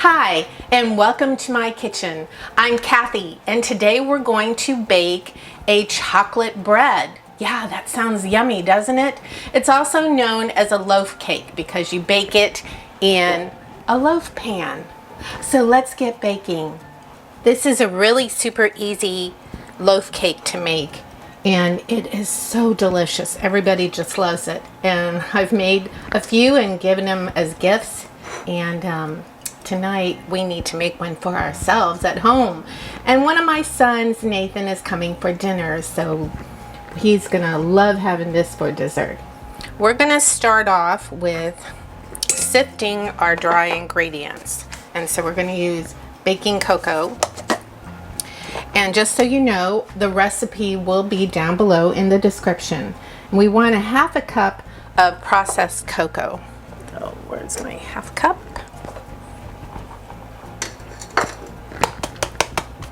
Hi, and welcome to my kitchen. I'm Kathy, and today we're going to bake a chocolate bread. Yeah, that sounds yummy, doesn't it? It's also known as a loaf cake because you bake it in a loaf pan. So let's get baking. This is a really super easy loaf cake to make, and it is so delicious. Everybody just loves it. And I've made a few and given them as gifts, and tonight we need to make one for ourselves at home. And one of my sons, Nathan, is coming for dinner, so he's gonna love having this for dessert. We're gonna start off with sifting our dry ingredients. And so we're gonna use baking cocoa. And just so you know, the recipe will be down below in the description. We want a half a cup of processed cocoa. So where's my half cup?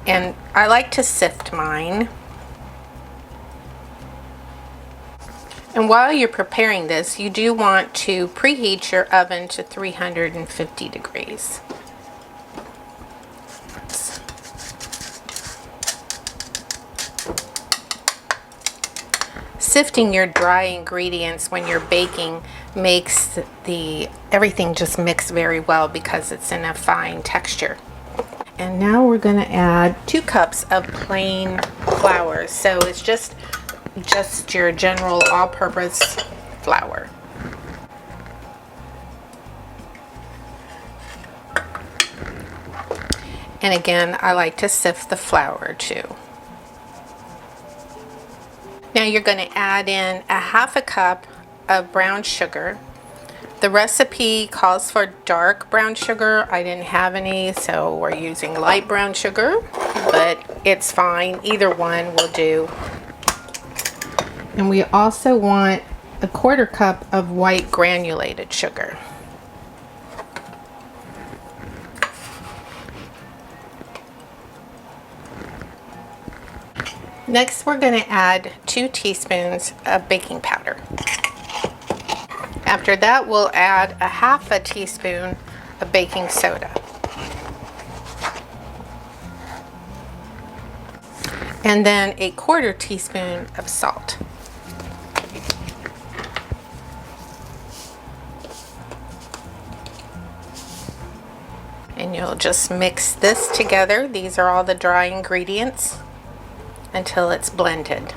And I like to sift mine. And while you're preparing this, you do want to preheat your oven to 350 degrees. Sifting your dry ingredients when you're baking makes everything just mix very well because it's in a fine texture. And now we're going to add 2 cups of plain flour. So it's just your general all-purpose flour. And again, I like to sift the flour too. Now you're going to add in a half a cup of brown sugar. The recipe calls for dark brown sugar. I didn't have any, so we're using light brown sugar, but it's fine. Either one will do. And we also want a 1/4 cup of white granulated sugar. Next, we're going to add 2 teaspoons of baking powder. After that, we'll add a half a teaspoon of baking soda. And then a 1/4 teaspoon of salt. And you'll just mix this together. These are all the dry ingredients until it's blended.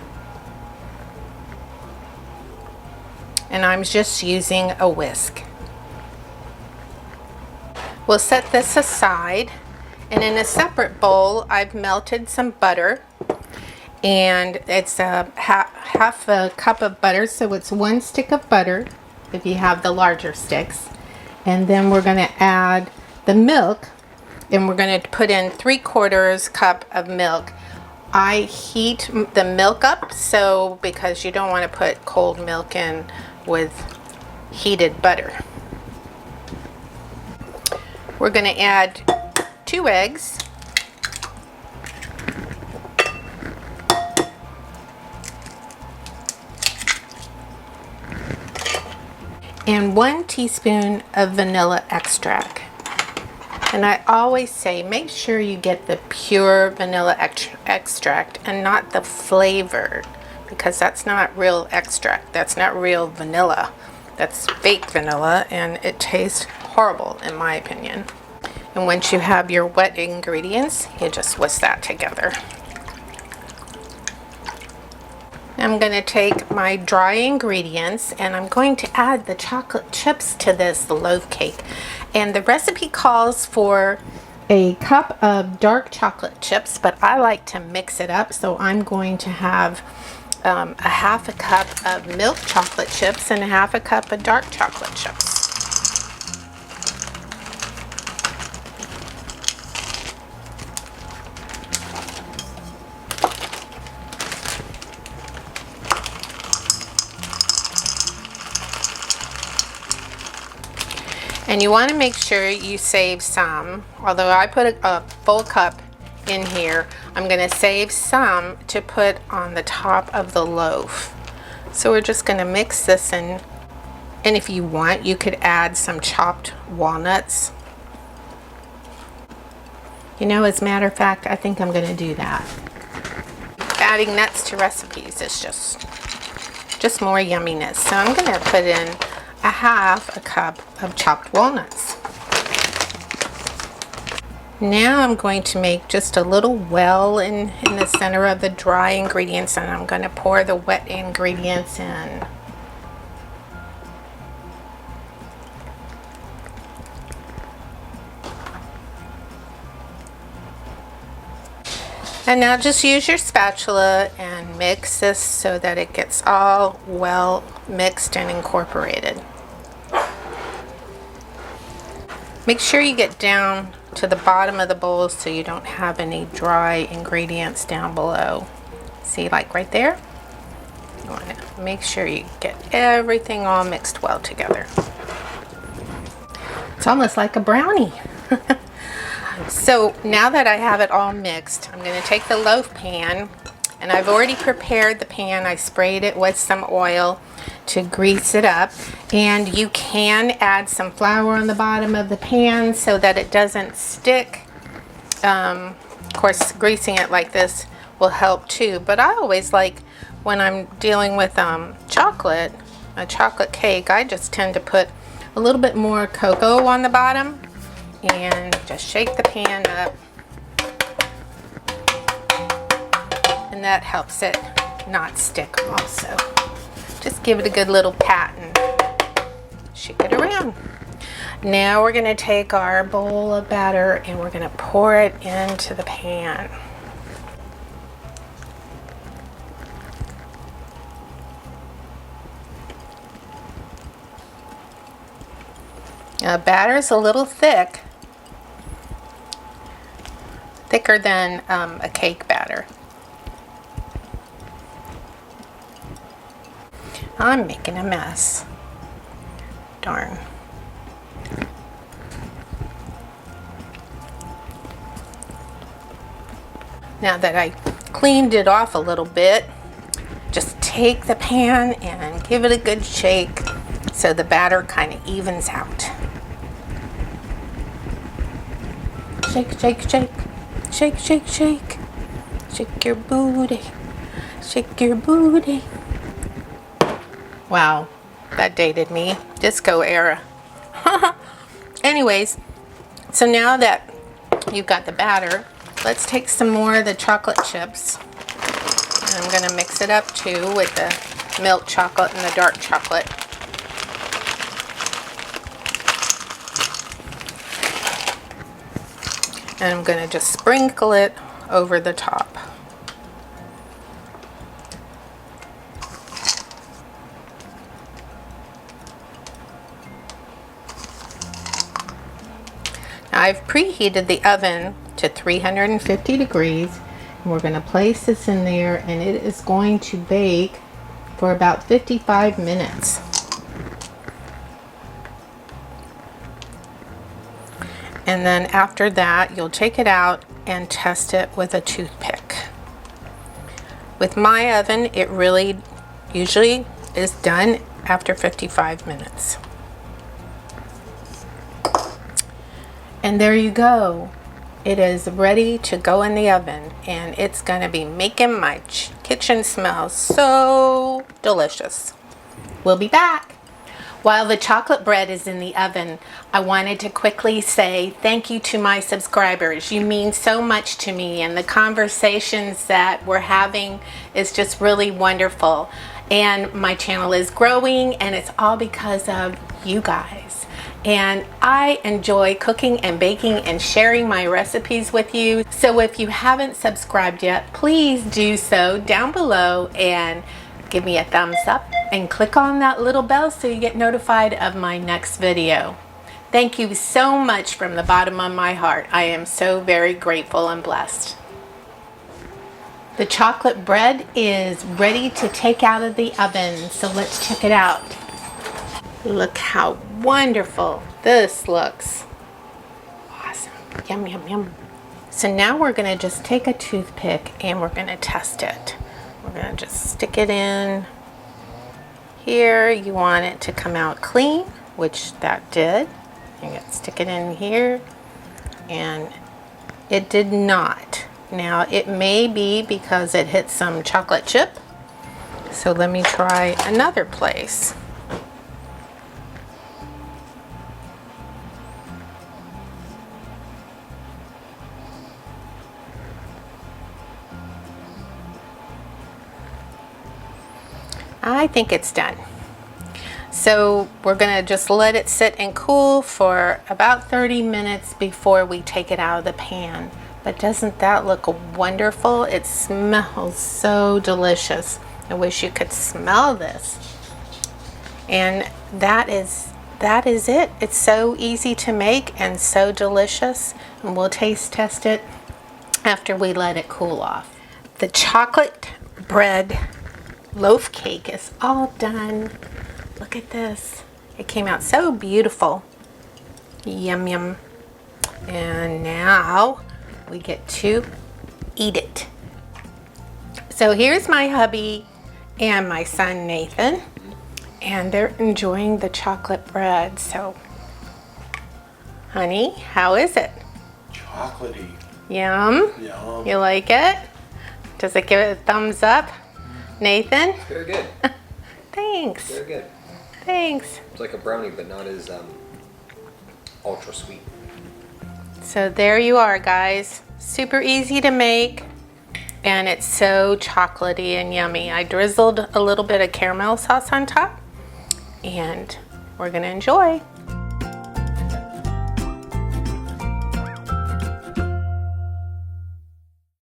And I'm just using a whisk. We'll set this aside, and in a separate bowl I've melted some butter, and it's a half a cup of butter, so it's 1 stick of butter if you have the larger sticks. And then we're going to add the milk, and we're going to put in 3/4 cup of milk. I heat the milk up because you don't want to put cold milk in with heated butter. We're going to add 2 eggs. And 1 teaspoon of vanilla extract. And I always say, make sure you get the pure vanilla extract and not the flavored, because that's not real extract. That's not real vanilla. That's fake vanilla, and it tastes horrible in my opinion. And once you have your wet ingredients, you just whisk that together. I'm going to take my dry ingredients, and I'm going to add the chocolate chips to this loaf cake. And the recipe calls for a cup of dark chocolate chips, but I like to mix it up, so I'm going to have a half a cup of milk chocolate chips and a half a cup of dark chocolate chips. And you want to make sure you save some. Although I put a full cup in here, I'm going to save some to put on the top of the loaf. So we're just going to mix this in, and if you want, you could add some chopped walnuts You know, as a matter of fact, I think I'm going to do that. Adding nuts to recipes is just more yumminess. So I'm going to put in a half a cup of chopped walnuts. Now I'm going to make just a little well in the center of the dry ingredients, and I'm going to pour the wet ingredients in. And now just use your spatula and mix this so that it gets all well mixed and incorporated. Make sure you get down to the bottom of the bowl so you don't have any dry ingredients down below. See, like right there? You want to make sure you get everything all mixed well together. It's almost like a brownie. So now that I have it all mixed, I'm going to take the loaf pan, and I've already prepared the pan. I sprayed it with some oil to grease it up, and you can add some flour on the bottom of the pan so that it doesn't stick. Of course, greasing it like this will help too, but I always like, when I'm dealing with chocolate, a chocolate cake, I just tend to put a little bit more cocoa on the bottom and just shake the pan up, and that helps it not stick also. Just give it a good little pat and shake it around. Now we're going to take our bowl of batter and we're going to pour it into the pan. Now, batter is a little thick, thicker than a cake batter. I'm making a mess. Darn. Now that I cleaned it off a little bit, just take the pan and give it a good shake so the batter kind of evens out. Shake, shake, shake. Shake, shake, shake. Shake your booty. Shake your booty. Wow, that dated me. Disco era. Anyways, so now that you've got the batter, let's take some more of the chocolate chips. And I'm going to mix it up too with the milk chocolate and the dark chocolate. And I'm going to just sprinkle it over the top. Now I've preheated the oven to 350 degrees. And we're going to place this in there, and it is going to bake for about 55 minutes. And then after that, you'll take it out and test it with a toothpick. With my oven, it really usually is done after 55 minutes. And there you go. It is ready to go in the oven, and it's going to be making my kitchen smell so delicious. We'll be back. While the chocolate bread is in the oven, I wanted to quickly say thank you to my subscribers. You mean so much to me, and the conversations that we're having is just really wonderful. And my channel is growing, and it's all because of you guys. And I enjoy cooking and baking and sharing my recipes with you. So if you haven't subscribed yet, please do so down below and give me a thumbs up and click on that little bell so you get notified of my next video. Thank you so much from the bottom of my heart. I am so very grateful and blessed. The chocolate bread is ready to take out of the oven, so let's check it out. Look how wonderful this looks. Awesome. Yum, yum, yum. So now we're going to just take a toothpick and we're going to test it. We're going to just stick it in here. You want it to come out clean, which that did. You're going to stick it in here and It did not. Now, it may be because it hit some chocolate chip. So let me try another place. I think it's done. So we're gonna just let it sit and cool for about 30 minutes before we take it out of the pan. But doesn't that look wonderful? It smells so delicious. I wish you could smell this. And that is it. It's so easy to make and so delicious. And we'll taste test it after we let it cool off. The chocolate bread loaf cake is all done. Look at this. It came out so beautiful. Yum, yum. And now we get to eat it. So here's my hubby and my son Nathan, and they're enjoying the chocolate bread. So, honey, how is it? Chocolaty. Yum. Yum. You like it? Does it give it a thumbs up? Nathan? Very good. Thanks. Very good. Thanks. It's like a brownie, but not as ultra sweet. So there you are, guys. Super easy to make, and it's so chocolatey and yummy. I drizzled a little bit of caramel sauce on top, and we're gonna enjoy.